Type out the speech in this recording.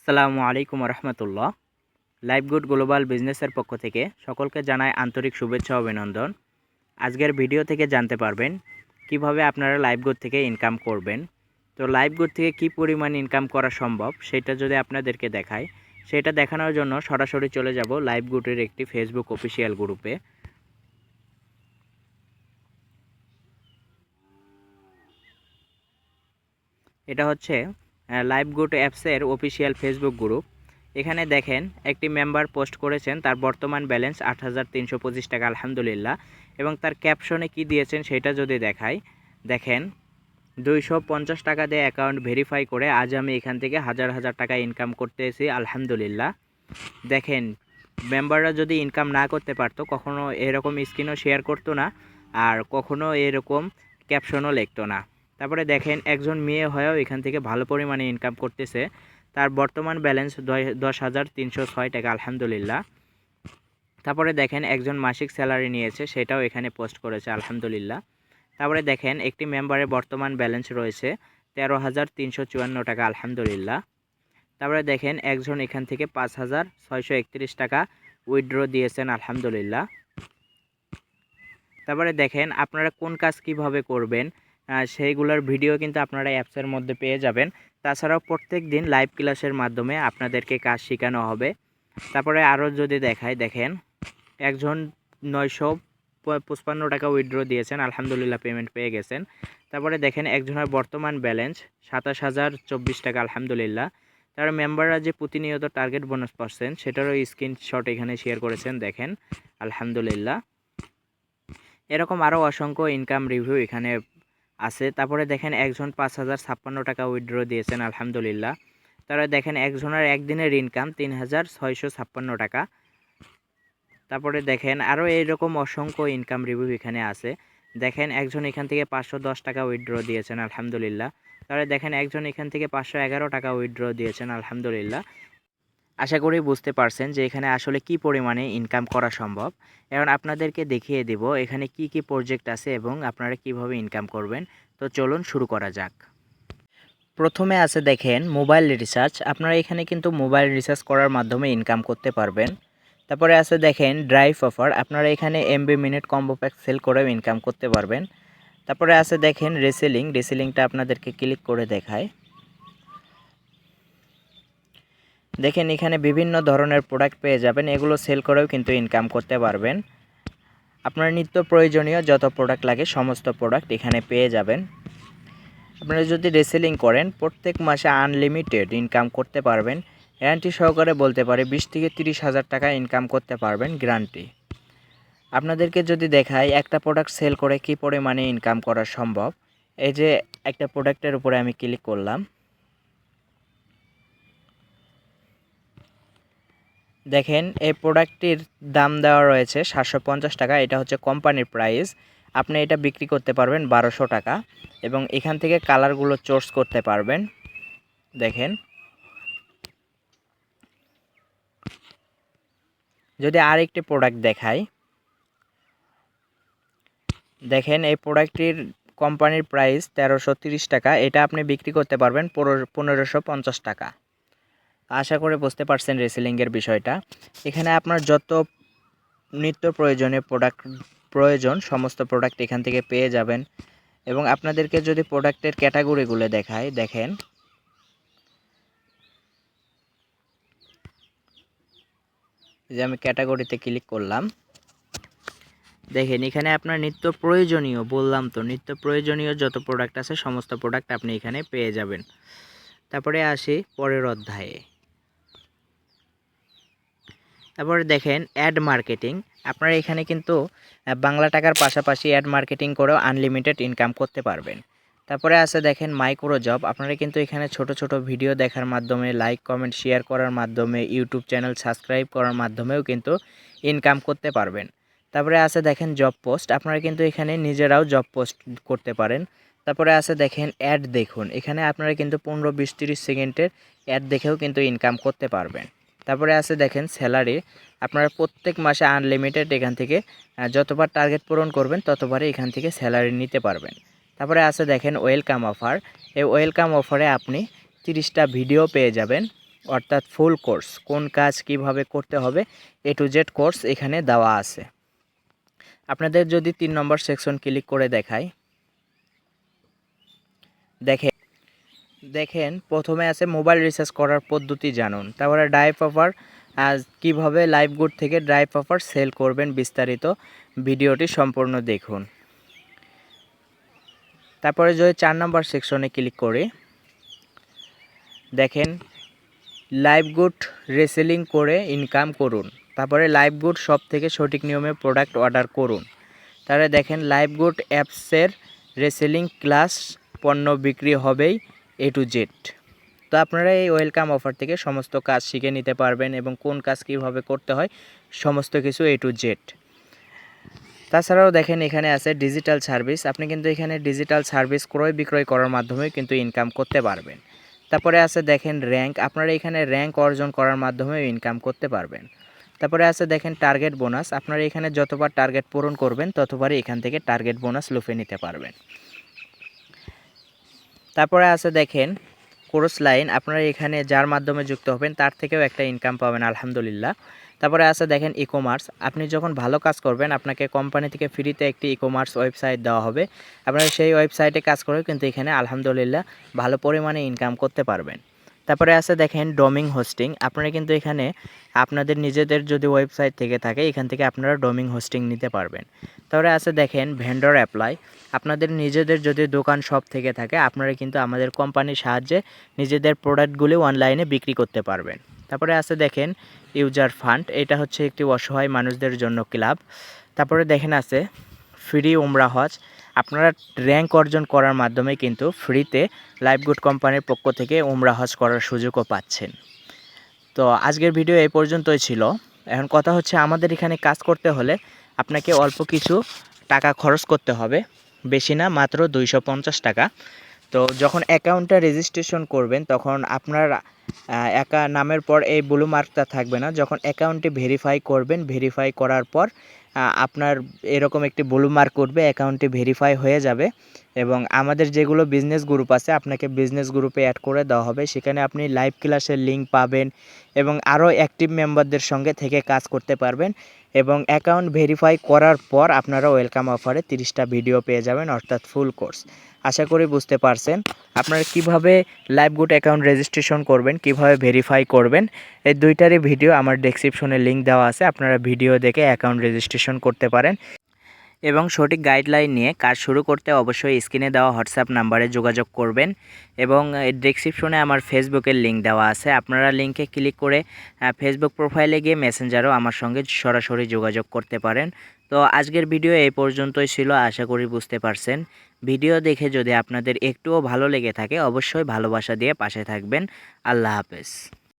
আসসালামু আলাইকুম রহমতুল্লাহ। Live good global বিজনেসের পক্ষ থেকে সকলকে জানাই আন্তরিক শুভেচ্ছা ও অভিনন্দন। আজকের ভিডিও থেকে জানতে পারবেন কিভাবে আপনারা লাইভ গুড থেকে ইনকাম করবেন। তো লাইভ গুড থেকে কি পরিমাণ ইনকাম করা সম্ভব সেটা যদি আপনাদেরকে দেখাই, সেটা দেখানোর জন্য সরাসরি চলে যাব লাইভ গুডের একটি ফেসবুক অফিসিয়াল গ্রুপে। এটা হচ্ছে লাইভ গুড অ্যাপসের অফিসিয়াল ফেসবুক গ্রুপ। এখানে দেখেন একটি মেম্বার পোস্ট করেছেন তার বর্তমান ব্যালেন্স ৮৩২৫ টাকা আলহামদুলিল্লাহ, এবং তার ক্যাপশনে কি দিয়েছেন সেটা যদি দেখাই, দেখেন ২৫০ টাকা দিয়ে অ্যাকাউন্ট ভেরিফাই করে আজ আমি এখান থেকে হাজার হাজার টাকা ইনকাম করতেছি আলহামদুলিল্লাহ। দেখেন মেম্বাররা যদি ইনকাম না করতে পারতো কখনো এরকম স্ক্রিনও শেয়ার করতো না, আর কখনো এরকম ক্যাপশনও লিখতো না। তারপরে দেখেন একজন মেয়ে হয়েও এখান থেকে ভালো পরিমাণে ইনকাম করতেছে। তার বর্তমান ব্যালেন্স ১০,৩০৬ টাকা আলহামদুলিল্লাহ। তারপরে দেখেন একজন মাসিক স্যালারি নিয়েছে, সেটাও এখানে পোস্ট করেছে আলহামদুলিল্লাহ। তারপরে দেখেন একটি মেম্বারের বর্তমান ব্যালেন্স রয়েছে ১৩,৩৫৪ টাকা আলহামদুলিল্লাহ। তারপরে দেখেন একজন এখান থেকে ৫,৬৩১ টাকা উইথড্র দিয়েছেন আলহামদুলিল্লাহ। তারপরে দেখেন আপনারা কোন কাজ কিভাবে করবেন সেইগুলোর ভিডিও কিন্তু আপনারা অ্যাপসের মধ্যে পেয়ে যাবেন। তাছাড়াও প্রত্যেক দিন লাইভ ক্লাসের মাধ্যমে আপনাদেরকে কাজ শেখানো হবে। তারপরে আরও যদি দেখায়, দেখেন একজন ৯৫৫ টাকা উইথড্র দিয়েছেন আলহামদুলিল্লাহ, পেমেন্ট পেয়ে গেছেন। তারপরে দেখেন একজনের বর্তমান ব্যালেন্স ২৭,০২৪ টাকা আলহামদুলিল্লাহ। তার মেম্বাররা যে প্রতিনিয়ত টার্গেট বোনাস পাচ্ছেন সেটারও স্ক্রিনশট এখানে শেয়ার করেছেন, দেখেন আলহামদুলিল্লাহ। এরকম আরও অসংখ্য ইনকাম রিভিউ এখানে আছে। তারপরে দেখেন একজন ৫,০৫৬ টাকা উইথড্র দিয়েছেন আলহামদুলিল্লাহ। তারপরে দেখেন একজনের একদিনের ইনকাম ৩,৬৫৬ টাকা। তারপরে দেখেন আরও এইরকম অসংখ্য ইনকাম রিভিউ এখানে আছে। দেখেন একজন এখান থেকে ৫১০ টাকা উইথড্র দিয়েছেন আলহামদুলিল্লাহ। তারপরে দেখেন একজন এখান থেকে ৫১১ টাকা উইথড্র দিয়েছেন আলহামদুলিল্লাহ। আশা করি বুঝতে পারছেন যে এখানে আসলে কি পরিমাণে ইনকাম করা সম্ভব। এখন আপনাদেরকে দেখিয়ে দেব এখানে কি কি প্রজেক্ট আছে এবং আপনারা কিভাবে ইনকাম করবেন। তো চলুন শুরু করা যাক। প্রথমে আছে দেখেন মোবাইল রিচার্জ। আপনারা এখানে কিন্তু মোবাইল রিচার্জ করার মাধ্যমে ইনকাম করতে পারবেন। তারপরে আছে দেখেন ড্রাইভ অফার। আপনারা এখানে MB minute combo pack sell করেও ইনকাম করতে পারবেন। তারপরে আছে দেখেন রিসেলিংটা আপনাদেরকে ক্লিক করে দেখায়। দেখেন এখানে বিভিন্ন ধরনের প্রোডাক্ট পেয়ে যাবেন, এগুলো সেল করেও কিন্তু ইনকাম করতে পারবেন। আপনার নিত্য প্রয়োজনীয় যত প্রোডাক্ট লাগে সমস্ত প্রোডাক্ট এখানে পেয়ে যাবেন। আপনারা যদি রিসেলিং করেন প্রত্যেক মাসে আনলিমিটেড ইনকাম করতে পারবেন। গ্যারান্টি সহকারে বলতে পারে 20 থেকে 30,000 টাকা ইনকাম করতে পারবেন গ্যারান্টি। আপনাদেরকে যদি দেখাই একটা প্রোডাক্ট সেল করে কি পরিমাণে ইনকাম করা সম্ভব। এই যে একটা প্রোডাক্টের উপরে আমি ক্লিক করলাম, দেখেন এই প্রোডাক্টটির দাম দেওয়া রয়েছে 750 টাকা। এটা হচ্ছে কোম্পানির প্রাইস। আপনি এটা বিক্রি করতে পারবেন 1200 টাকা এবং এখান থেকে কালারগুলো চয়েস করতে পারবেন। দেখেন যদি আরেকটি প্রোডাক্ট দেখাই, দেখেন এই প্রোডাক্টটির কোম্পানির প্রাইস 1330 টাকা। এটা আপনি বিক্রি করতে পারবেন 1550 টাকা। আশা করে বুঝতে পারছেন রিসেলিংয়ের বিষয়টা। এখানে আপনার যত নিত্য প্রয়োজনীয় প্রোডাক্ট প্রয়োজন সমস্ত প্রোডাক্ট এখান থেকে পেয়ে যাবেন। এবং আপনাদেরকে যদি প্রোডাক্টের ক্যাটাগরিগুলো দেখায়, দেখেন যে আমি ক্যাটাগরিতে ক্লিক করলাম, দেখেন এখানে আপনার নিত্য প্রয়োজনীয়, বললাম তো নিত্য প্রয়োজনীয় যত প্রোডাক্ট আছে সমস্ত প্রোডাক্ট আপনি এখানে পেয়ে যাবেন। তারপরে আসি পরের অধ্যায়ে। তারপরে দেখেন অ্যাড মার্কেটিং। আপনারা এখানে কিন্তু বাংলা টাকার পাশাপাশি অ্যাড মার্কেটিং করেও আনলিমিটেড ইনকাম করতে পারবেন। তারপরে আছে দেখেন মাইক্রো জব। আপনারা কিন্তু এখানে ছোট ছোট ভিডিও দেখার মাধ্যমে, লাইক কমেন্ট শেয়ার করার মাধ্যমে, ইউটিউব চ্যানেল সাবস্ক্রাইব করার মাধ্যমেও কিন্তু ইনকাম করতে পারবেন। তারপরে আছে দেখেন জব পোস্ট। আপনারা কিন্তু এখানে নিজেরাও জব পোস্ট করতে পারেন। তারপরে আছে দেখেন অ্যাড দেখুন। এখানে আপনারা কিন্তু 15, 20, 30 সেকেন্ডের অ্যাড দেখেও কিন্তু ইনকাম করতে পারবেন। তারপরে আছে দেখেন স্যালারি। আপনারা প্রত্যেক মাসে আনলিমিটেড এখান থেকে যতবার টার্গেট পূরণ করবেন ততবারই এখান থেকে স্যালারি নিতে পারবেন। তারপরে আছে দেখেন ওয়েলকাম অফার। এই ওয়েলকাম অফারে আপনি 30টা ভিডিও পেয়ে যাবেন অর্থাৎ ফুল কোর্স, কোন কাজ কিভাবে করতে হবে A to Z কোর্স এখানে দেওয়া আছে। আপনাদের যদি 3 নম্বর সেকশন ক্লিক করে দেখাই, দেখেন প্রথমে আছে মোবাইল রিচার্জ করার পদ্ধতি জানুন। তারপরে ড্রাইভ অফার, কীভাবে লাইভ গুড থেকে ড্রাইভ অফার সেল করবেন বিস্তারিত ভিডিওটি সম্পূর্ণ দেখুন। তারপরে যদি 4 নম্বর সেকশনে ক্লিক করি, দেখেন লাইভ গুড রিসেলিং করে ইনকাম করুন। তারপরে লাইভ গুড সব থেকে সঠিক নিয়মে প্রোডাক্ট অর্ডার করুন। তাহলে দেখেন লাইভ গুড অ্যাপসের রিসেলিং ক্লাস, পণ্য বিক্রি হবেই A to Z। তো আপনারা এই ওয়েলকাম অফার থেকে সমস্ত কাজ শিখে নিতে পারবেন এবং কোন কাজ কীভাবে করতে হয় সমস্ত কিছু A to Z। তাছাড়াও দেখেন এখানে আছে ডিজিটাল সার্ভিস, আপনি কিন্তু এখানে ডিজিটাল সার্ভিস ক্রয় বিক্রয় করার মাধ্যমে কিন্তু ইনকাম করতে পারবেন। তারপরে আছে দেখেন র্যাঙ্ক, আপনারা এখানে র্যাঙ্ক অর্জন করার মাধ্যমে ইনকাম করতে পারবেন। তারপরে আছে দেখেন টার্গেট বোনাস, আপনারা এখানে যতবার টার্গেট পূরণ করবেন ততবারই এখান থেকে টার্গেট বোনাস লুফে নিতে পারবেন। তারপরে আছে দেখেন কোর্স লাইন, আপনারা এখানে যার মাধ্যমে যুক্ত হবেন তার থেকেও একটা ইনকাম পাবেন আলহামদুলিল্লাহ। তারপরে আছে দেখেন ই কমার্স, আপনি যখন ভালো কাজ করবেন আপনাকে কোম্পানি থেকে ফ্রিতে একটি ই কমার্স ওয়েবসাইট দেওয়া হবে, আপনারা সেই ওয়েবসাইটে কাজ করে কিন্তু এখানে আলহামদুলিল্লাহ ভালো পরিমাণে ইনকাম করতে পারবেন। তারপরে আছে দেখেন ডোমিং হোস্টিং, আপনারা কিন্তু এখানে আপনাদের নিজেদের যদি ওয়েবসাইট থেকে থাকে এখান থেকে আপনারা ডোমিং হোস্টিং নিতে পারবেন। তারপরে আছে দেখেন ভেন্ডর অ্যাপ্লাই, আপনাদের নিজেদের যদি দোকান শপ থেকে থাকে আপনারা কিন্তু আমাদের কোম্পানির সাহায্যে নিজেদের প্রোডাক্টগুলি অনলাইনে বিক্রি করতে পারবেন। তারপরে আছে দেখেন ইউজার ফান্ড, এটা হচ্ছে একটি অসহায় মানুষদের জন্য ক্লাব। তারপরে দেখেন আছে ফ্রি উমরা হজ, আপনারা র্যাঙ্ক অর্জন করার মাধ্যমে কিন্তু ফ্রিতে লাইভ গুড কোম্পানির পক্ষ থেকে উমরা হজ করার সুযোগও পাচ্ছেন। তো আজকের ভিডিও এই পর্যন্তই ছিল। এখন কথা হচ্ছে আমাদের এখানে কাজ করতে হলে আপনাকে অল্প কিছু টাকা খরচ করতে হবে, বেশি না, মাত্র 250 টাকা। তো যখন অ্যাকাউন্টটা রেজিস্ট্রেশন করবেন তখন আপনার একা নামের পর এই ব্লু মার্কটা থাকবে না, যখন অ্যাকাউন্টটি ভেরিফাই করবেন, ভেরিফাই করার পর আপনার এরকম একটি ব্লু মার্ক উঠবে, অ্যাকাউন্টটি ভেরিফাই হয়ে যাবে এবং আমাদের যেগুলো বিজনেস গ্রুপ আছে আপনাকে বিজনেস গ্রুপে অ্যাড করে দেওয়া হবে, সেখানে আপনি লাইভ ক্লাসের লিঙ্ক পাবেন এবং আরও অ্যাক্টিভ মেম্বারদের সঙ্গে থেকে কাজ করতে পারবেন এবং অ্যাকাউন্ট ভেরিফাই করার পর আপনারা ওয়েলকাম অফারে 30টা ভিডিও পেয়ে যাবেন, অর্থাৎ ফুল কোর্স। আশা করি বুঝতে পারছেন আপনারা কিভাবে লাইভ গুড অ্যাকাউন্ট রেজিস্ট্রেশন করবেন, কিভাবে ভেরিফাই করবেন। এই দুইটারই ভিডিও আমার ডেসক্রিপশনে লিঙ্ক দেওয়া আছে, আপনারা ভিডিও দেখে অ্যাকাউন্ট রেজিস্ট্রেশন করতে পারেন এবং সঠিক গাইডলাইন নিয়ে কাজ শুরু করতে অবশ্যই স্ক্রিনে দেওয়া হোয়াটসঅ্যাপ নাম্বারে যোগাযোগ করবেন এবং ডেসক্রিপশনে আমার ফেসবুকের লিঙ্ক দেওয়া আছে, আপনারা লিঙ্কে ক্লিক করে ফেসবুক প্রোফাইলে গিয়ে মেসেঞ্জারও আমার সঙ্গে সরাসরি যোগাযোগ করতে পারেন। তো আজকের ভিডিও এই পর্যন্তই ছিল, আশা করি বুঝতে পারছেন। ভিডিও দেখে যদি আপনাদের একটুও ভালো লেগে থাকে অবশ্যই ভালোবাসা দিয়ে পাশে থাকবেন। আল্লাহ হাফেজ।